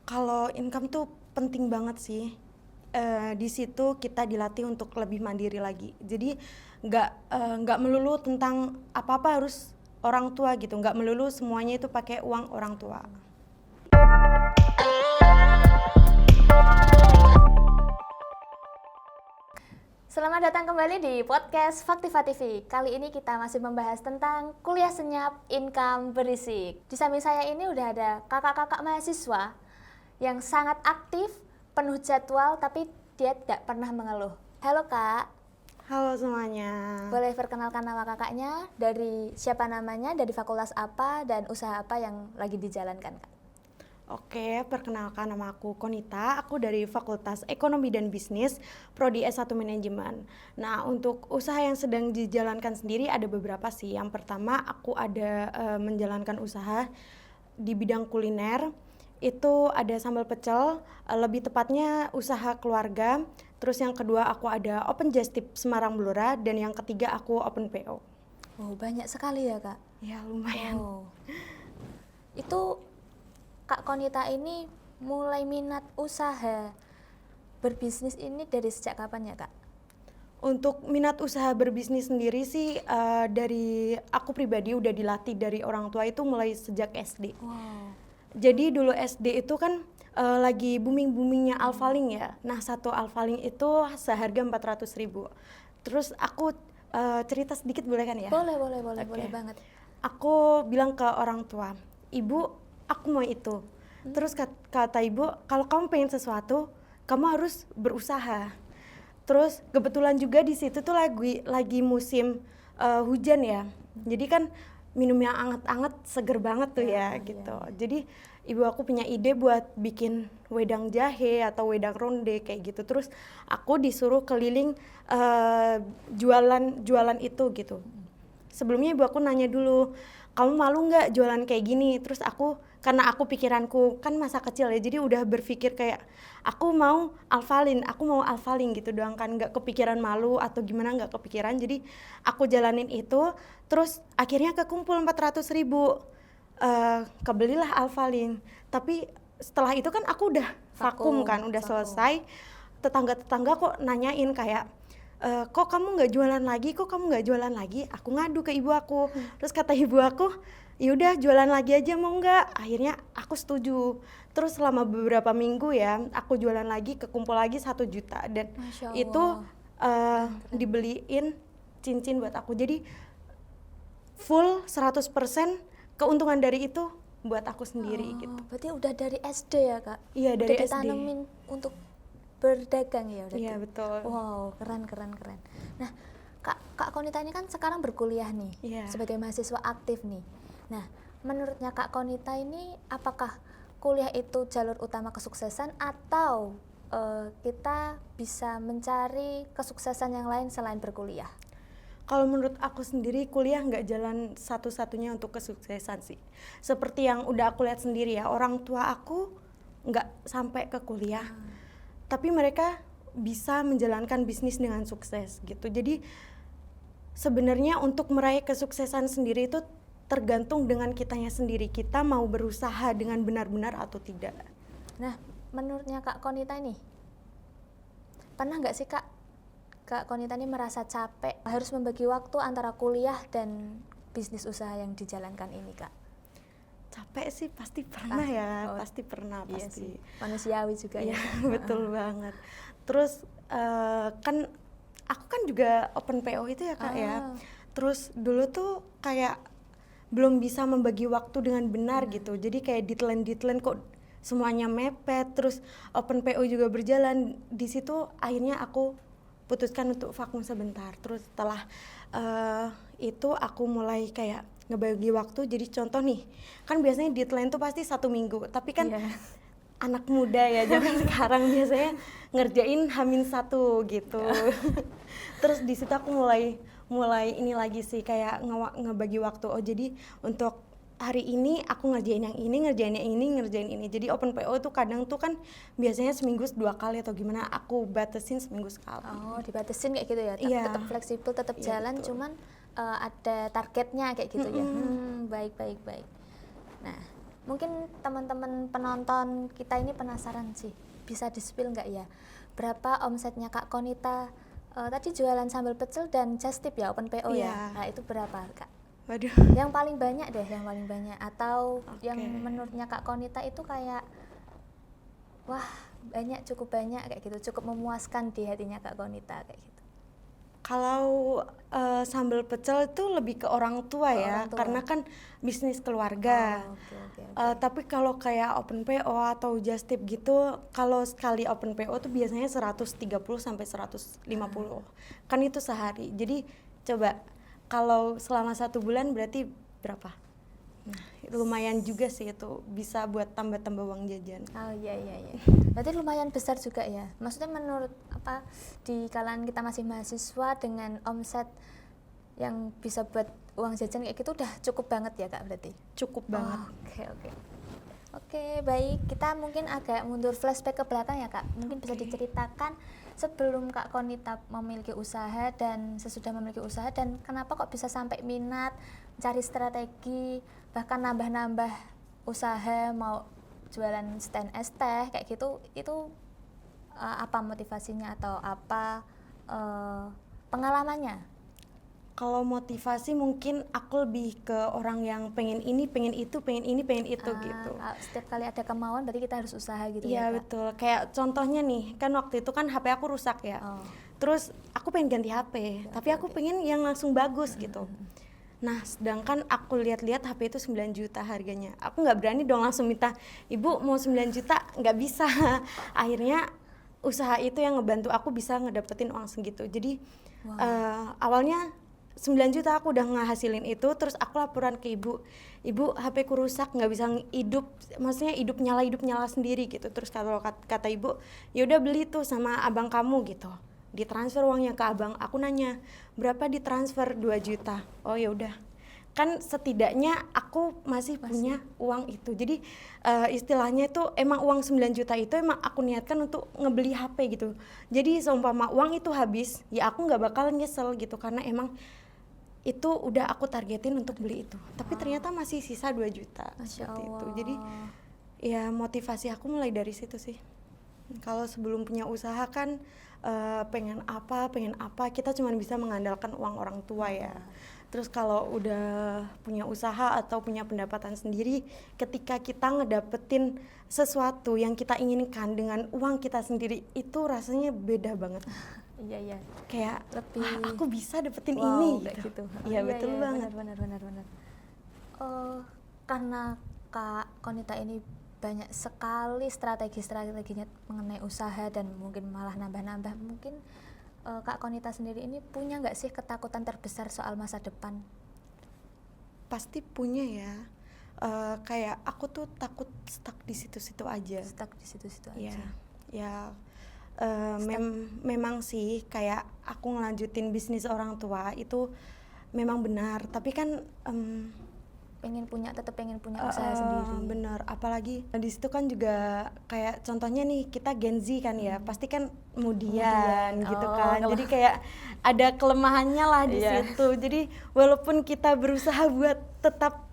Kalau income tuh penting banget sih. Di situ kita dilatih untuk lebih mandiri lagi. Jadi nggak melulu tentang apa-apa harus orang tua gitu. Nggak melulu semuanya itu pakai uang orang tua. Selamat datang kembali di podcast Faktiva TV. Kali ini kita masih membahas tentang kuliah senyap income berisik. Di samping saya ini udah ada kakak-kakak mahasiswa yang sangat aktif, penuh jadwal, tapi dia tidak pernah mengeluh. Halo Kak, Halo semuanya. boleh perkenalkan nama kakaknya, dari siapa namanya, dari fakultas apa, dan usaha apa yang lagi dijalankan Kak? Oke, perkenalkan nama aku Konita, aku dari Fakultas Ekonomi dan Bisnis, Prodi S1 Manajemen. Nah, untuk usaha yang sedang dijalankan sendiri ada beberapa sih. Yang pertama, aku ada menjalankan usaha di bidang kuliner. Itu ada sambal pecel, lebih tepatnya usaha keluarga. Terus yang kedua, aku ada Open Just Tip Semarang Blora, dan yang ketiga aku Open PO. Oh, banyak sekali ya Kak? Ya, lumayan. Oh. Itu Kak Konita ini mulai minat usaha berbisnis ini dari sejak kapan ya Kak? Untuk minat usaha berbisnis sendiri sih dari aku pribadi udah dilatih dari orang tua itu mulai sejak SD. Wow. Jadi dulu SD itu kan lagi booming-boomingnya Alfaling ya. Nah, satu Alfaling itu seharga 400.000. Terus aku cerita sedikit boleh kan ya? Boleh Oke. boleh banget. Aku bilang ke orang tua, "Ibu, aku mau itu." Terus kata ibu, "Kalau kamu pengen sesuatu, kamu harus berusaha." Terus kebetulan juga di situ tuh lagi musim hujan ya. Jadi kan minum yang anget-anget seger banget tuh ya gitu. Jadi ibu aku punya ide buat bikin wedang jahe atau wedang ronde kayak gitu. Terus aku disuruh keliling jualan itu gitu. Sebelumnya ibu aku nanya dulu, "Kamu malu nggak jualan kayak gini?" Terus karena aku pikiranku kan masa kecil ya, jadi udah berpikir kayak aku mau alfalin gitu doang kan, nggak kepikiran malu atau gimana, nggak kepikiran. Jadi aku jalanin itu, terus akhirnya kekumpul 400.000, kebelilah alfalin. Tapi setelah itu kan aku udah vakum kan, udah selesai. Tetangga-tetangga kok nanyain kayak, "Kok kamu nggak jualan lagi? Aku ngadu ke ibu aku. Terus kata ibu aku, "Yaudah jualan lagi aja, mau nggak?" Akhirnya aku setuju. Terus selama beberapa minggu ya, aku jualan lagi, kekumpul lagi 1 juta. Dan Masya Allah. itu dibeliin cincin buat aku. Jadi full 100% keuntungan dari itu buat aku sendiri gitu. Berarti udah dari SD ya Kak? Iya, Udah dari SD. ditanemin untuk berdagang ya berarti? Iya, betul. Wow, keren. Nah, Kak Konita ini kan sekarang berkuliah nih, Iya. sebagai mahasiswa aktif nih. Nah, menurutnya Kak Konita ini apakah kuliah itu jalur utama kesuksesan atau kita bisa mencari kesuksesan yang lain selain berkuliah? Kalau menurut aku sendiri, kuliah nggak jalan satu-satunya untuk kesuksesan sih. Seperti yang udah aku lihat sendiri ya, orang tua aku nggak sampai ke kuliah, tapi mereka bisa menjalankan bisnis dengan sukses gitu. Jadi sebenarnya untuk meraih kesuksesan sendiri itu tergantung dengan kitanya sendiri. Kita mau berusaha dengan benar-benar atau tidak. Nah, menurutnya Kak Konita ini, pernah nggak sih Kak Konita ini merasa capek harus membagi waktu antara kuliah dan bisnis usaha yang dijalankan ini Kak? Capek sih pasti pernah pasti pernah. Iya sih, manusiawi juga ya. Betul banget. Terus kan aku kan juga open PO itu ya Kak ya. Terus dulu tuh kayak belum bisa membagi waktu dengan benar gitu. Jadi kayak deadline kok semuanya mepet. Terus open PO juga berjalan. Di situ akhirnya aku putuskan untuk vakum sebentar. Terus setelah itu aku mulai kayak ngebagi waktu. Jadi contoh nih, kan biasanya deadline tuh pasti 1 minggu. Tapi kan anak muda ya zaman sekarang biasanya ngerjain H-1 gitu. Terus di situ aku mulai ini lagi sih kayak ngebagi waktu. Oh, jadi untuk hari ini aku ngerjain yang ini, ngerjain ini. Jadi open PO tuh kadang tuh kan biasanya seminggu 2 kali atau gimana, aku batasin seminggu sekali. Oh, dibatasin kayak gitu ya? Iya. Tetap fleksibel, tetap jalan, betul. cuman ada targetnya kayak gitu ya? Baik. Nah, Mungkin teman-teman penonton kita ini penasaran sih, bisa di-spill nggak ya? Berapa omsetnya Kak Konita? Tadi jualan sambal pecel dan just tip ya, open PO ya? Iya. Nah itu berapa Kak? Waduh. Yang paling banyak deh, yang paling banyak. Atau yang Oke. menurutnya Kak Konita itu kayak, wah banyak, cukup banyak kayak gitu, cukup memuaskan di hatinya Kak Konita kayak gitu. Kalau sambal pecel itu lebih ke orang tua Ke ya, orang tua. karena kan bisnis keluarga. Oh, oke. Tapi kalau kayak open PO atau just tip gitu, kalau sekali open PO tuh biasanya 130 sampai 150. Kan itu sehari. Jadi coba kalau selama 1 bulan berarti berapa? Nah, lumayan juga sih itu, bisa buat tambah-tambah uang jajan. Oh iya. Berarti lumayan besar juga ya. Maksudnya menurut di kalangan kita masih mahasiswa dengan omset yang bisa buat uang jajan kayak gitu udah cukup banget ya Kak berarti. Cukup banget. Oke, baik. Kita mungkin agak mundur flashback ke belakang ya Kak. Mungkin bisa diceritakan sebelum Kak Konita memiliki usaha dan sesudah memiliki usaha, dan kenapa kok bisa sampai minat, cari strategi, bahkan nambah-nambah usaha, mau jualan stand es teh kayak gitu. Itu apa motivasinya atau apa pengalamannya? Kalau motivasi mungkin aku lebih ke orang yang pengen ini, pengen itu, pengen ini, pengen itu gitu. Setiap kali ada kemauan berarti kita harus usaha gitu Iya ya Kak? betul, kayak contohnya nih, kan waktu itu kan HP aku rusak ya. Terus aku pengen ganti HP, tapi aku pengen yang langsung bagus gitu. Nah, sedangkan aku lihat-lihat HP itu 9 juta harganya. Aku nggak berani dong langsung minta, "Ibu mau 9 juta?" Nggak bisa. Akhirnya usaha itu yang ngebantu aku bisa ngedapetin uang segitu. Jadi awalnya 9 juta aku udah ngehasilin itu, terus aku laporan ke ibu, "Ibu, HP ku rusak, nggak bisa hidup, maksudnya hidup nyala sendiri gitu." Terus kalau kata ibu, "Ya udah beli tuh sama abang kamu gitu." Ditransfer uangnya ke abang. Aku nanya, "Berapa ditransfer?" 2 juta. Oh ya udah. Kan setidaknya aku masih punya uang itu. Jadi istilahnya itu emang uang 9 juta itu emang aku niatkan untuk ngebeli HP gitu. Jadi seumpama uang itu habis, ya aku nggak bakal nyesel gitu, karena emang itu udah aku targetin untuk beli itu. Tapi ternyata masih sisa 2 juta. Masya Seperti itu. Allah. Jadi ya motivasi aku mulai dari situ sih. Kalau sebelum punya usaha kan pengen apa, kita cuma bisa mengandalkan uang orang tua ya. Terus kalau udah punya usaha atau punya pendapatan sendiri, ketika kita ngedapetin sesuatu yang kita inginkan dengan uang kita sendiri, itu rasanya beda banget. Iya. Kayak Lebih, wah, aku bisa dapetin wow, ini kayak gitu. Iya betul banget. Benar. Karena Kak Konita ini banyak sekali strategi-strateginya mengenai usaha dan mungkin malah nambah-nambah. Mungkin Kak Konita sendiri ini punya nggak sih ketakutan terbesar soal masa depan? Pasti punya ya. Kayak aku tuh takut stuck di situ-situ aja. Stuck di situ-situ Iya. aja. Ya memang sih kayak aku ngelanjutin bisnis orang tua itu memang benar, tapi kan tetap pengen punya usaha sendiri. Bener, apalagi di situ kan juga kayak contohnya nih kita Gen Z kan ya, pasti kan kemudian gitu kan. Jadi kayak ada kelemahannya lah di situ. Jadi walaupun kita berusaha buat tetap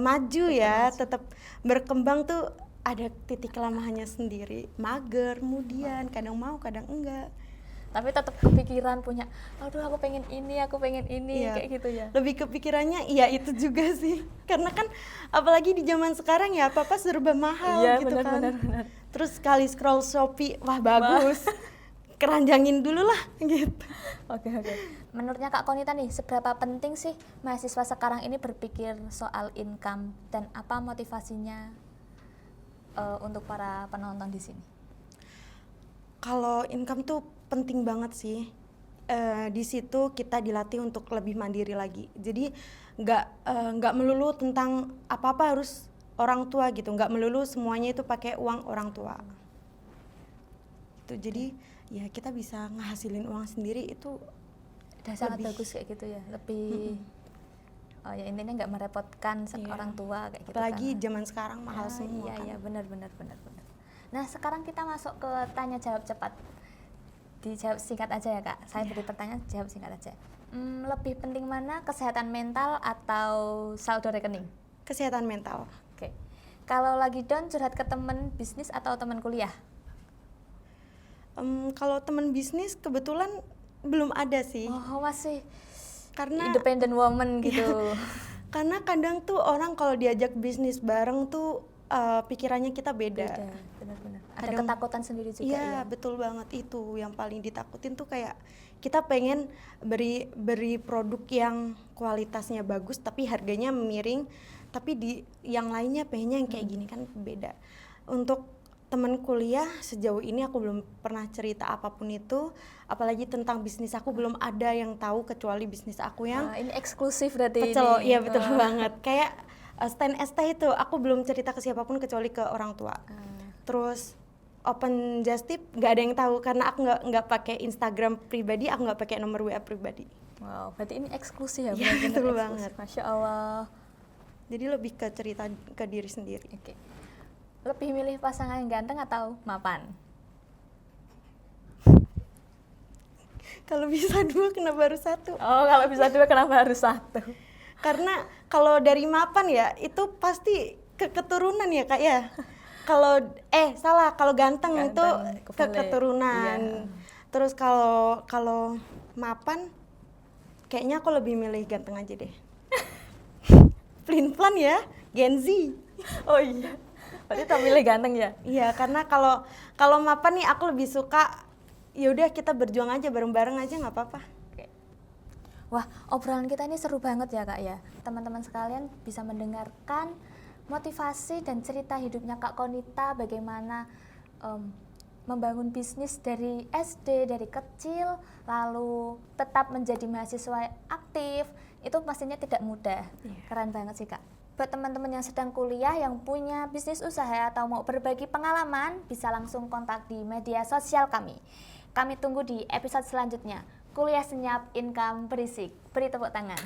maju ya, tetap berkembang tuh ada titik kelemahannya sendiri. Mager, kemudian kadang mau, kadang enggak. Tapi tetap kepikiran punya, aduh aku pengen ini Iya. kayak gitu ya. Lebih kepikirannya iya itu juga sih. Karena kan apalagi di zaman sekarang ya apa-apa serba mahal gitu kan. Benar. Terus sekali scroll Shopee, wah bagus. Keranjangin dulu lah gitu. Oke. Menurutnya Kak Konita nih, seberapa penting sih mahasiswa sekarang ini berpikir soal income dan apa motivasinya untuk para penonton di sini? Kalau income tuh penting banget sih. Di situ kita dilatih untuk lebih mandiri lagi. Jadi nggak melulu tentang apa-apa harus orang tua gitu. Nggak melulu semuanya itu pakai uang orang tua. Gitu. Jadi ya kita bisa ngehasilin uang sendiri itu udah sangat bagus kayak gitu ya. Lebih ya intinya nggak merepotkan orang tua kayak gitu. Apalagi kan. zaman sekarang mahal semua. Iya, benar. Nah, sekarang kita masuk ke tanya jawab cepat. Dijawab singkat aja ya Kak. Saya beri pertanyaan, jawab singkat aja. Lebih penting mana, kesehatan mental atau saldo rekening? Kesehatan mental. Kalau lagi down curhat ke temen bisnis atau temen kuliah? Kalau teman bisnis kebetulan belum ada sih. Oh, masih Karena independent woman gitu. karena kadang tuh orang kalau diajak bisnis bareng tuh pikirannya kita beda. Benar-benar. Ada Kadang- ketakutan sendiri juga Iya, ya. betul banget, itu yang paling ditakutin tuh kayak kita pengen beri produk yang kualitasnya bagus tapi harganya miring, tapi di yang lainnya pengennya yang kayak gini, kan beda. Untuk teman kuliah sejauh ini aku belum pernah cerita apapun itu, apalagi tentang bisnis aku belum ada yang tahu kecuali bisnis aku yang Wah, ini eksklusif berarti pecel. ini. Iya, betul Wah. banget. Kayak stand ST itu aku belum cerita ke siapapun kecuali ke orang tua. Terus open just tip nggak ada yang tahu karena aku nggak pakai Instagram pribadi, aku nggak pakai nomor WA pribadi. Wow, berarti ini eksklusif ya? Iya, benar-benar betul eksklusif. banget. Masya Allah. Jadi lebih ke cerita ke diri sendiri. Oke. Lebih milih pasangan yang ganteng atau mapan? Kalau bisa dua kenapa harus satu? Oh, kalau bisa dua kenapa harus satu? Karena kalau dari mapan ya itu pasti keturunan ya Kak ya. Kalau kalau ganteng itu Ganteng, kebalik. keturunan. Iya. Terus kalau mapan kayaknya aku lebih milih ganteng aja deh. Plan ya, Gen Z. Oh iya. Berarti tak milih ganteng ya? Iya, karena kalau mapan nih aku lebih suka ya udah kita berjuang aja bareng-bareng aja nggak apa-apa. Oke. Wah, obrolan kita ini seru banget ya Kak ya. Teman-teman sekalian bisa mendengarkan motivasi dan cerita hidupnya Kak Konita, bagaimana membangun bisnis dari SD, dari kecil, lalu tetap menjadi mahasiswa aktif. Itu pastinya tidak mudah. Keren banget sih Kak. Buat teman-teman yang sedang kuliah, yang punya bisnis usaha atau mau berbagi pengalaman, bisa langsung kontak di media sosial kami. Kami tunggu di episode selanjutnya. Kuliah Senyap Income Berisik. Beri tepuk tangan.